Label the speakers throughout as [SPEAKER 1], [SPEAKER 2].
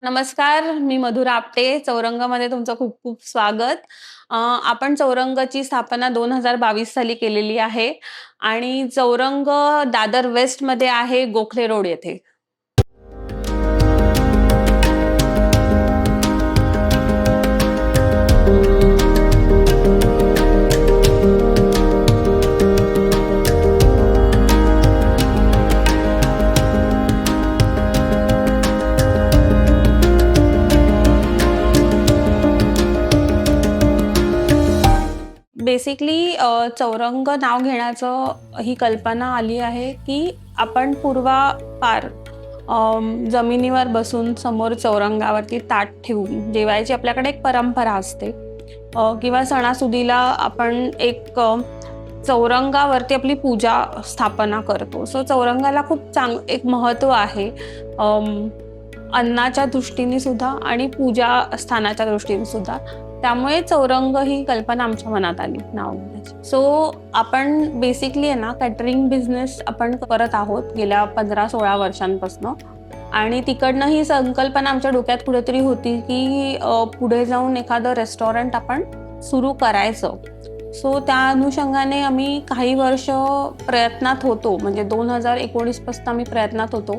[SPEAKER 1] नमस्कार, मी मधुरा आपटे. चौरंगमध्ये तुमचं खूप खूप स्वागत. आपण चौरंगची स्थापना 2022 साली केलेली आहे आणि चौरंग दादर वेस्टमध्ये आहे, गोखले रोड येथे. बेसिकली चौरंग नाव घेण्याचं ही कल्पना आली आहे, की आपण पूर्वापार जमिनीवर बसून समोर चौरंगावरती ताट ठेवून जेवायची आपल्याकडे एक परंपरा असते. किंवा सणासुदीला आपण एक चौरंगावरती आपली पूजा स्थापना करतो. सो चौरंगाला खूप एक महत्त्व आहे. अन्नाच्या दृष्टीने सुद्धा आणि पूजा स्थानाच्या दृष्टीने सुद्धा. त्यामुळे चौरंग ही कल्पना आमच्या मनात आली नाव घेण्याची. सो आपण बेसिकली आहे ना, कॅटरिंग बिझनेस आपण करत आहोत गेल्या 15-16 वर्षांपासून. आणि तिकडनं ही संकल्पना आमच्या डोक्यात कुठेतरी होती, की पुढे जाऊन एखादं रेस्टॉरंट आपण सुरू करायचं. सो त्या अनुषंगाने आम्ही काही वर्ष प्रयत्नात होतो. म्हणजे 2019 पासून आम्ही प्रयत्नात होतो,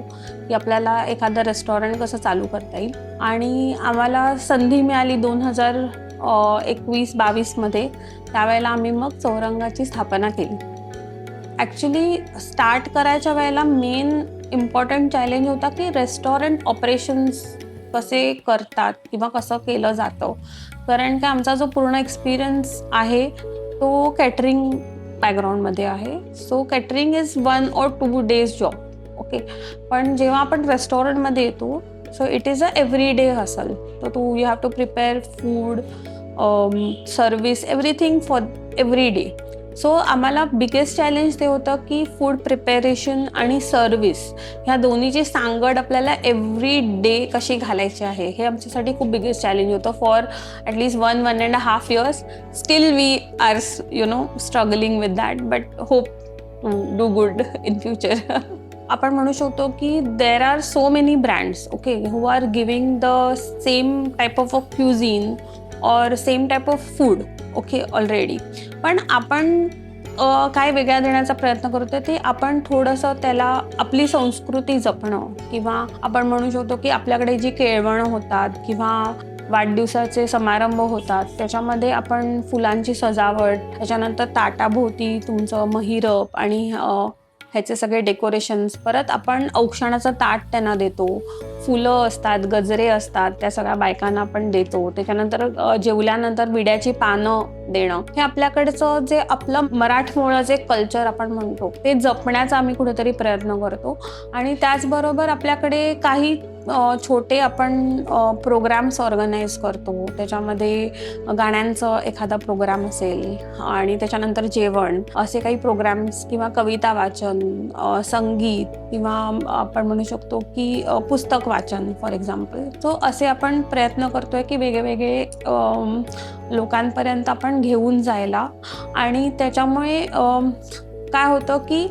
[SPEAKER 1] की आपल्याला एखादं रेस्टॉरंट कसं चालू करता येईल. आणि आम्हाला संधी मिळाली 2021-22 मध्ये. त्यावेळेला आम्ही मग चौरंगाची स्थापना केली. ॲक्च्युली स्टार्ट करायच्या वेळेला मेन इम्पॉर्टंट चॅलेंज होता, की रेस्टॉरंट ऑपरेशन्स कसे करतात किंवा कसं केलं जातं. कारण की आमचा जो पूर्ण एक्सपिरियन्स आहे तो कॅटरिंग बॅकग्राऊंडमध्ये आहे. So catering is 1 or 2 days job. Okay. पण जेव्हा आपण रेस्टॉरंटमध्ये येतो, so it is a everyday hustle. तर you have to prepare food, service, everything for every day. So आम्हाला बिगेस्ट चॅलेंज ते होतं, की फूड प्रिपेरेशन आणि सर्विस ह्या दोन्हीची सांगड आपल्याला एव्हरी डे कशी घालायची आहे, हे आमच्यासाठी खूप बिगेस्ट चॅलेंज होतं. For at least 1.5 years still we are struggling with that, but hope do good in future. आपण म्हणू शकतो, की there are so many brands okay who are giving the same type of cuisine और same type of food okay already. पण आपण काय वेगळा देण्याचा प्रयत्न करतोय, ते आपण थोडंसं त्याला आपली संस्कृती जपणं, किंवा आपण म्हणू शकतो, की आपल्याकडे जी केळवणं होतात किंवा वाढदिवसाचे समारंभ होतात, त्याच्यामध्ये आपण फुलांची सजावट, त्याच्यानंतर ताटाभोवती तुमचं महिरप आणि ह्याचे सगळे डेकोरेशन्स, परत आपण औक्षणाचं ताट त्यांना देतो, फुलं असतात, गजरे असतात, त्या सगळ्या बायकांना आपण देतो. त्याच्यानंतर जेवल्यानंतर विड्याची पानं देणं, हे आपल्याकडचं जे आपलं मराठमोळं जे कल्चर आपण म्हणतो ते जपण्याचा आम्ही कुठेतरी प्रयत्न करतो. आणि त्याचबरोबर आपल्याकडे काही छोटे आपण प्रोग्राम्स ऑर्गनाईज करतो. त्याच्यामध्ये गाण्यांचं एखादा प्रोग्राम असेल आणि त्याच्यानंतर जेवण, असे काही प्रोग्राम्स, किंवा कविता वाचन, संगीत, किंवा आपण म्हणू शकतो, की पुस्तक वाचन फॉर एक्झाम्पल. सो असे आपण प्रयत्न करतोय, की वेगवेगळे लोकांपर्यंत आपण घेऊन जायला. आणि त्याच्यामुळे काय होतं, की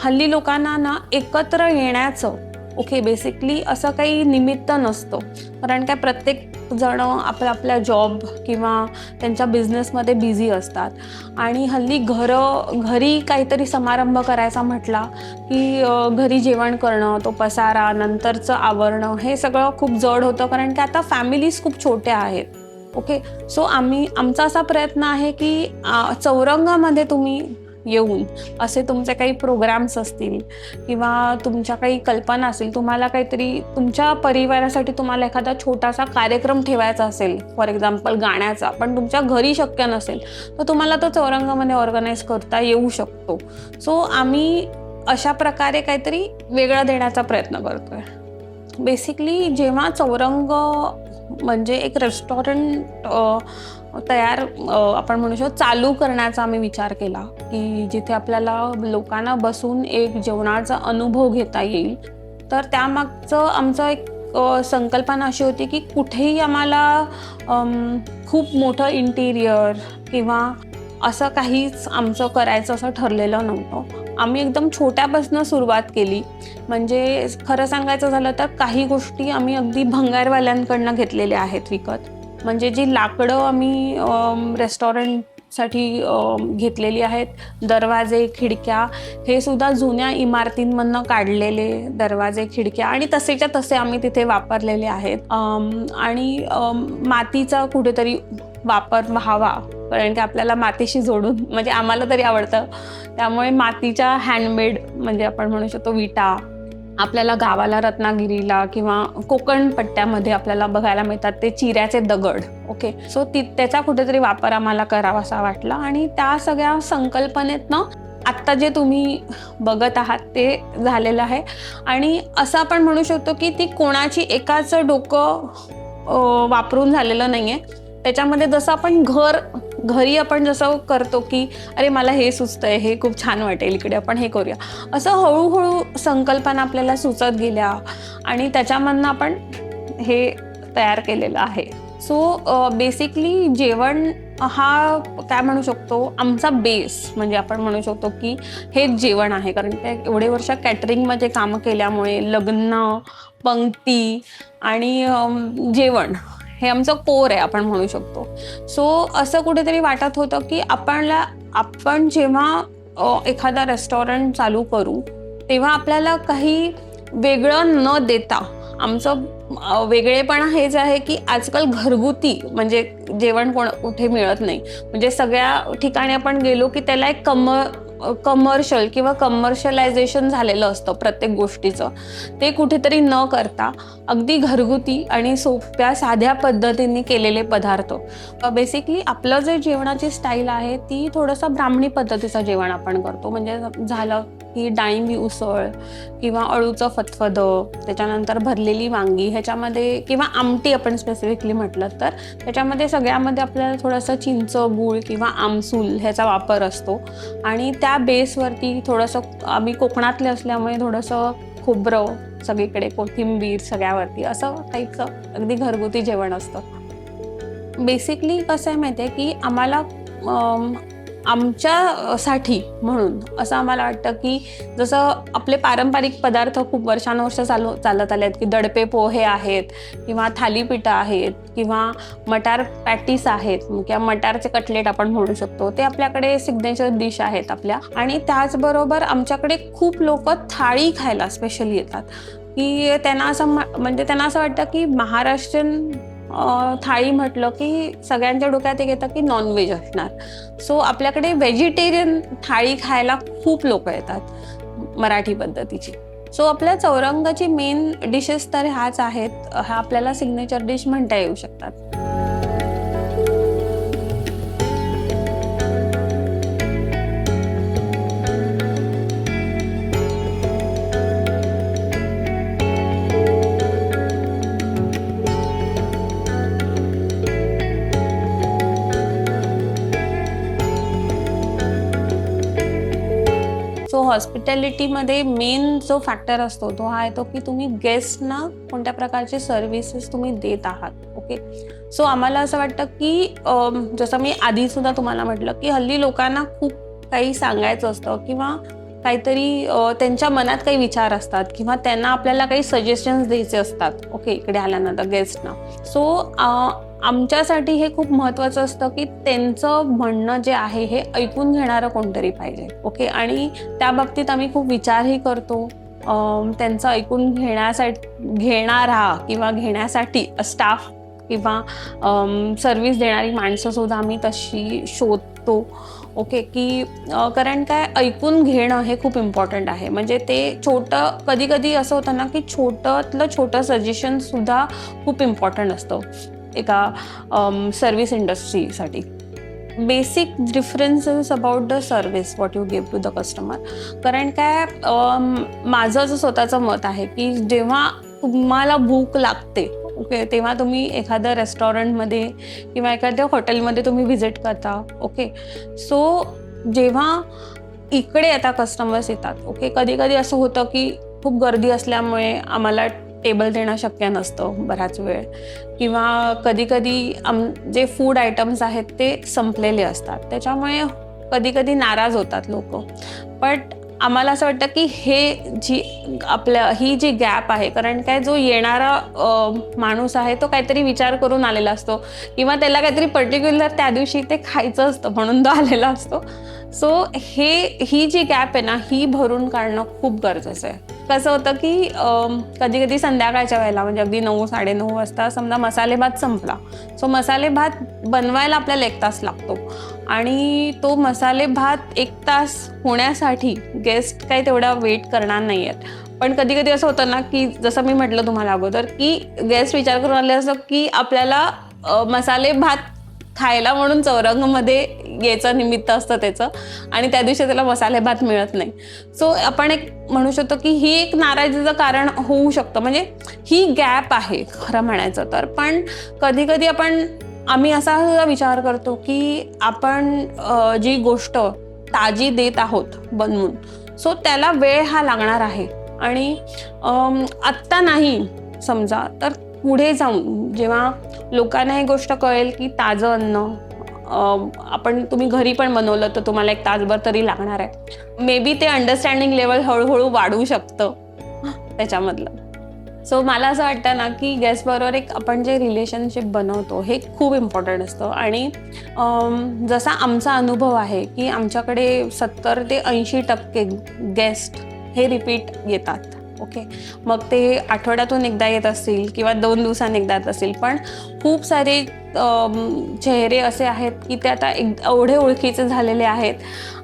[SPEAKER 1] हल्ली लोकांना ना एकत्र येण्याचं ओके बेसिकली असं काही निमित्त नसतं. कारण काय प्रत्येक जण आपल्या जॉब किंवा त्यांच्या बिझनेसमध्ये बिझी असतात. आणि हल्ली घरी काहीतरी समारंभ करायचा म्हटला, की घरी जेवण करणं, तो पसारा, नंतरचं आवरणं, हे सगळं खूप जड होतं. कारण की आता फॅमिलीज खूप छोट्या आहेत ओके. सो आमचा असा प्रयत्न आहे, की चौरंगामध्ये तुम्ही येऊन असे तुमचे काही प्रोग्राम्स असतील किंवा तुमच्या काही कल्पना असेल, तुम्हाला काहीतरी तुमच्या परिवारासाठी तुम्हाला एखादा छोटासा कार्यक्रम ठेवायचा असेल, फॉर एक्झाम्पल गाण्याचा, पण तुमच्या घरी शक्य नसेल, तर तुम्हाला तो चौरंगामध्ये ऑर्गनाईज करता येऊ शकतो. सो आम्ही अशा प्रकारे काहीतरी वेगळं देण्याचा प्रयत्न करतोय. बेसिकली जेव्हा चौरंग म्हणजे एक रेस्टॉरंट तयार आपण म्हणू शकतो चालू करण्याचा आम्ही विचार केला, की जिथे आपल्याला लोकांना बसून एक जेवणाचा अनुभव घेता येईल. तर त्यामागचं आमचं एक संकल्पना अशी होती, की कुठेही आम्हाला खूप मोठं इंटिरियर किंवा असं काहीच आमचं करायचं असं ठरलेलं नव्हतं. आम्ही एकदम छोट्यापासून सुरुवात केली. म्हणजे खरं सांगायचं झालं तर काही गोष्टी आम्ही अगदी भंगारवाल्यांकडनं घेतलेल्या आहेत विकत. म्हणजे जी लाकडं आम्ही रेस्टॉरंटसाठी घेतलेली आहेत, दरवाजे, खिडक्या, हे सुद्धा जुन्या इमारतींमधनं काढलेले दरवाजे, खिडक्या आणि तसेच्या तसे आम्ही तिथे वापरलेले आहेत. आणि मातीचा कुठेतरी वापर व्हावा, कारण की आपल्याला मातीशी जोडून, म्हणजे आम्हाला तरी आवडतं, त्यामुळे मातीच्या हँडमेड, म्हणजे आपण म्हणू शकतो विटा, आपल्याला गावाला रत्नागिरीला किंवा कोकण पट्ट्यामध्ये आपल्याला बघायला मिळतात ते चिऱ्याचे दगड. ओके, सो त्याचा कुठेतरी वापर आम्हाला करावासा वाटला आणि त्या सगळ्या संकल्पनेतनं आत्ता जे तुम्ही बघत आहात ते झालेलं आहे. आणि असं आपण म्हणू शकतो की ती कोणाची एकाच डोकं वापरून झालेलं नाही आहे. त्याच्यामध्ये जसं आपण घरी आपण जसं करतो की अरे मला हे सुचतंय, हे खूप छान वाटेल, इकडे आपण हे करूया, असं हळूहळू संकल्पना आपल्याला सुचत गेल्या आणि त्याच्यामधनं आपण हे तयार केलेलं आहे. सो बेसिकली जेवण हा काय म्हणू शकतो आमचा बेस, म्हणजे आपण म्हणू शकतो की हेच जेवण आहे. कारण ते एवढे वर्ष कॅटरिंगमध्ये कामं केल्यामुळे लग्न, पंक्ती आणि जेवण हे आमचं कोर आहे आपण म्हणू शकतो. सो असं कुठेतरी वाटत होतं की आपण जेव्हा एखादा रेस्टॉरंट चालू करू तेव्हा आपल्याला काही वेगळं न देता, आमचं वेगळेपणा हेच आहे की आजकाल घरगुती म्हणजे जेवण कुठे मिळत नाही. म्हणजे सगळ्या ठिकाणी आपण गेलो की त्याला एक कमर्शियल किंवा कमर्शियलायझेशन झालेलं असतं प्रत्येक गोष्टीचं. ते कुठेतरी न करता अगदी घरगुती आणि सोप्या साध्या पद्धतीने केलेले पदार्थ. बेसिकली आपलं जे जेवणाची स्टाईल आहे ती थोडंसं ब्राह्मणी पद्धतीचं जेवण आपण करतो. म्हणजे झालं की डाळिंबी उसळ किंवा अळूचं फतफदं, त्याच्यानंतर भरलेली वांगी, ह्याच्यामध्ये किंवा आमटी आपण स्पेसिफिकली म्हटलं तर त्याच्यामध्ये सगळ्यामध्ये आपल्याला थोडंसं चिंच, गूळ किंवा आमसूल ह्याचा वापर असतो. आणि त्या बेसवरती थोडंसं आम्ही कोकणातले असल्यामुळे थोडंसं खोबरं सगळीकडे, कोथिंबीर सगळ्यावरती, असं टाईपचं अगदी घरगुती जेवण असतं. बेसिकली कसं आहे माहिती आहे की आम्हाला आमच्यासाठी म्हणून असं आम्हाला वाटतं की जसं आपले पारंपरिक पदार्थ खूप वर्षानुवर्ष चालत आले आहेत की दडपे पोहे आहेत किंवा थालीपीठं आहेत किंवा मटार पॅटीस आहेत किंवा मटारचे कटलेट आपण म्हणू शकतो, ते आपल्याकडे सिग्नेचर डिश आहेत आपल्या. आणि त्याचबरोबर आमच्याकडे खूप लोक थाळी खायला स्पेशली येतात की त्यांना असं वाटतं की महाराष्ट्रीयन थाळी म्हटलं की सगळ्यांच्या डोक्यात एक येतं की नॉनव्हेज असणार. सो आपल्याकडे व्हेजिटेरियन थाळी खायला खूप लोक येतात मराठी पद्धतीची. सो आपल्या चौरंगाची मेन डिशेस तर ह्याच आहेत, ह्या आपल्याला सिग्नेचर डिश म्हणता येऊ शकतात. सो हॉस्पिटॅलिटीमध्ये मेन जो फॅक्टर असतो तो हा येतो की तुम्ही गेस्टना कोणत्या प्रकारचे सर्व्हिसेस तुम्ही देत आहात. ओके, सो आम्हाला असं वाटतं की जसं मी आधी सुद्धा तुम्हाला म्हटलं की हल्ली लोकांना खूप काही सांगायचं असतं किंवा काहीतरी त्यांच्या मनात काही विचार असतात किंवा त्यांना आपल्याला काही सजेशन्स द्यायचे असतात. ओके, इकडे आल्यानंतर गेस्टना. सो आमच्यासाठी हे खूप महत्त्वाचं असतं की त्यांचं म्हणणं जे आहे हे ऐकून घेणारं कोणतरी पाहिजे. ओके, आणि त्या बाबतीत आम्ही खूप विचारही करतो. त्यांचं ऐकून घेणारा किंवा घेण्यासाठी स्टाफ किंवा सर्व्हिस देणारी माणसंसुद्धा आम्ही तशी शोधतो. ओके, की कारण काय ऐकून घेणं हे खूप इम्पॉर्टंट आहे. म्हणजे ते छोटं, कधी कधी असं होतं ना की छोटं सजेशनसुद्धा खूप इम्पॉर्टंट असतं एका सर्व्हिस इंडस्ट्रीसाठी. Basic differences about the service what you give to the customer. कारण काय माझं जो स्वतःचं मत आहे की जेव्हा तुम्हाला भूक लागते, ओके, तेव्हा तुम्ही एखाद्या रेस्टॉरंटमध्ये किंवा एखाद्या हॉटेलमध्ये तुम्ही व्हिजिट करता. ओके, सो जेव्हा इकडे आता कस्टमर्स येतात, ओके, कधी कधी असं होतं की खूप गर्दी असल्यामुळे आम्हाला टेबल देणं शक्य नसतं बराच वेळ, किंवा कधी कधी जे फूड आयटम्स आहेत ते संपलेले असतात, त्याच्यामुळे कधी कधी नाराज होतात लोक. बट आम्हाला असं वाटतं की ही जी गॅप आहे, कारण काय जो येणारा माणूस आहे तो काहीतरी विचार करून आलेला असतो किंवा त्याला काहीतरी पर्टिक्युलर त्या दिवशी ते खायचं असतं म्हणून तो आलेला असतो. सो ही जी गॅप आहे ना, ही भरून काढणं खूप गरजेचं आहे. कसं होतं की कधी कधी संध्याकाळच्या वेळेला म्हणजे अगदी 9-9:30 वाजता समजा मसाले भात संपला. सो मसाले भात बनवायला आपल्याला 1 तास लागतो आणि तो मसाले भात 1 तास होण्यासाठी गेस्ट काही तेवढा वेट करणार नाही आहेत. पण कधी कधी असं होतं ना की जसं मी म्हटलं तुम्हाला अगोदर की गेस्ट विचार करून आले असं की आपल्याला मसाले भात खायला म्हणून चौरंगमध्ये यायचं निमित्त असतं त्याचं आणि त्या दिवशी त्याला मसाले भात मिळत नाही. सो आपण एक म्हणू शकतो की ही एक नाराजीचं कारण होऊ शकतं. म्हणजे ही गॅप आहे खरं म्हणायचं तर. पण कधी कधी आम्ही असा विचार करतो की आपण जी गोष्ट ताजी देत आहोत बनवून, सो त्याला वेळ हा लागणार आहे आणि आत्ता नाही समजा तर पुढे जाऊन जेव्हा लोकांना ही गोष्ट कळेल की ताजं अन्न तुम्ही घरी पण बनवलं तर तुम्हाला 1 तासभर तरी लागणार आहे, मे बी ते अंडरस्टँडिंग लेवल हळूहळू वाढू शकतं त्याच्यामधलं. सो मला असं वाटतं ना की गेस्टबरोबर आपण जे रिलेशनशिप बनवतो हे खूप इम्पॉर्टंट असतं. आणि जसा आमचा अनुभव आहे की आमच्याकडे 70 ते 80% गेस्ट हे रिपीट येतात. ओके, मग ते आठवड्यातून एकदा येत असतील किंवा 2 दिवसांनी एकदा येत असतील, पण खूप सारे चेहरे असे आहेत की ते आता एवढे ओळखीचे झालेले आहेत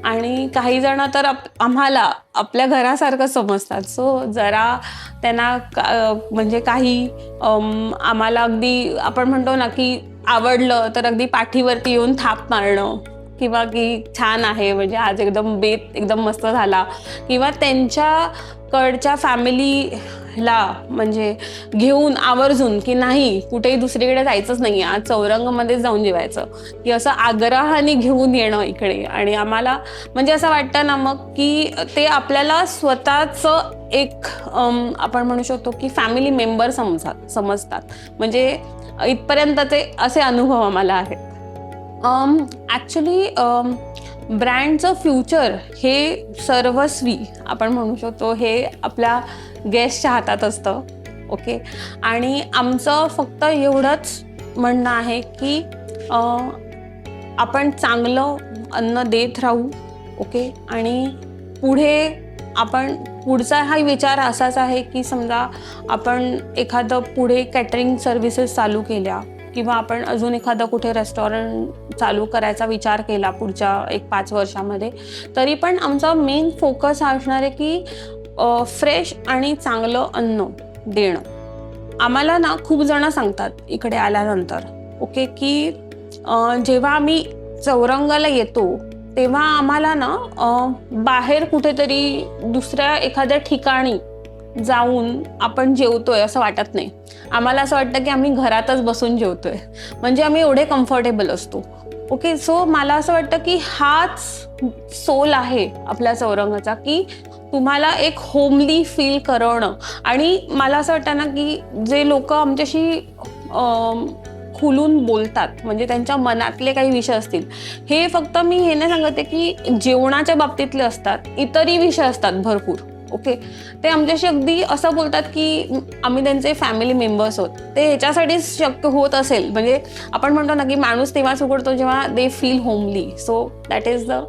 [SPEAKER 1] आणि काही जण तर आम्हाला आपल्या घरासारखं समजतात. सो जरा त्यांना म्हणजे काही आम्हाला अगदी आपण म्हणतो ना की आवडलं तर अगदी पाठीवरती येऊन थाप मारणं किंवा की छान आहे म्हणजे आज एकदम बेत एकदम मस्त झाला, किंवा त्यांच्याकडच्या फॅमिलीला म्हणजे घेऊन आवर्जून की नाही कुठेही दुसरीकडे जायचंच नाही, आज चौरंगमध्येच जाऊन जेवायचं, की असं आग्रहाने घेऊन येणं इकडे. आणि आम्हाला म्हणजे असं वाटतं ना मग की ते आपल्याला स्वतःचं एक आपण म्हणू शकतो की फॅमिली मेंबर समजतात. म्हणजे इथपर्यंतचे असे अनुभव आम्हाला आहेत. ॲक्च्युली ब्रँडचं फ्युचर हे सर्वस्वी आपण म्हणू शकतो हे आपल्या गेस्टच्या हातात असतं. ओके, आणि आमचं फक्त एवढंच म्हणणं आहे की आपण चांगलं अन्न देत राहू. ओके, आणि पुढचा हा विचार असाच आहे की समजा आपण एखादं पुढे कॅटरिंग सर्व्हिसेस चालू केल्या किंवा आपण अजून एखादं कुठे रेस्टॉरंट चालू करायचा विचार केला पुढच्या 1-5 वर्षामध्ये, तरी पण आमचा मेन फोकस हा असणार आहे की फ्रेश आणि चांगलं अन्न देणं. आम्हाला ना खूप जण सांगतात इकडे आल्यानंतर ओके की जेव्हा आम्ही चौरंगाला येतो तेव्हा आम्हाला ना बाहेर कुठेतरी दुसऱ्या एखाद्या ठिकाणी जाऊन आपण जेवतोय असं वाटत नाही. आम्हाला असं वाटतं की आम्ही घरातच बसून जेवतोय, म्हणजे आम्ही एवढे कम्फर्टेबल असतो. ओके, सो मला असं वाटतं की हाच सोल आहे आपल्या चौरंगाचा की तुम्हाला एक होमली फील करवणं. आणि मला असं वाटतं ना की जे लोक आमच्याशी खुलून बोलतात म्हणजे त्यांच्या मनातले काही विषय असतील, हे फक्त मी हे नाही सांगते की जेवणाच्या बाबतीतले असतात, इतरही विषय असतात भरपूर. ओके, ते आमच्याशी अगदी असं बोलतात की आम्ही त्यांचे फॅमिली मेंबर्स आहोत. ते ह्याच्यासाठीच शक्य होत असेल, म्हणजे आपण म्हणतो ना की माणूस तेव्हाच उघडतो जेव्हा they feel homely. So that is the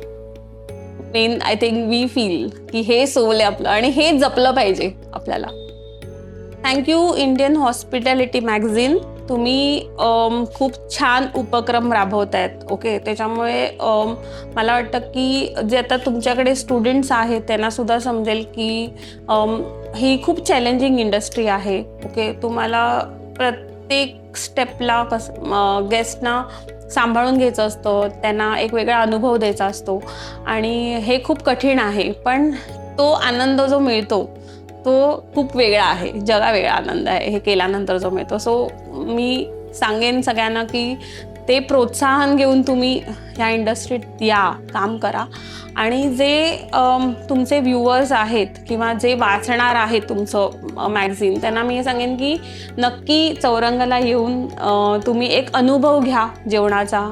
[SPEAKER 1] main I think we feel की हे सोल आहे आपलं आणि हे जपलं पाहिजे आपल्याला. थँक्यू इंडियन हॉस्पिटॅलिटी मॅगझिन, तुम्ही खूप छान उपक्रम राबवतायत. ओके, त्याच्यामुळे मला वाटतं की जे आता तुमच्याकडे स्टुडंट्स आहेत त्यांना सुद्धा समजेल की ही खूप चॅलेंजिंग इंडस्ट्री आहे. ओके, तुम्हाला प्रत्येक स्टेपला गेस्टना सांभाळून घ्यायचं असतं, त्यांना एक वेगळा अनुभव द्यायचा असतो आणि हे खूप कठीण आहे. पण तो आनंद जो मिळतो तो खूप वेगळा आहे, जगावेगळा आनंद आहे हे केल्यानंतर जो मिळतो. सो मी सांगेन सगळ्यांना की ते प्रोत्साहन घेऊन तुम्ही ह्या इंडस्ट्रीत या, काम करा. आणि जे तुमचे व्ह्युअर्स आहेत किंवा जे वाचणार आहेत तुमचं मॅगझिन, त्यांना मी हे सांगेन की नक्की चौरंगाला येऊन तुम्ही एक अनुभव घ्या जेवणाचा.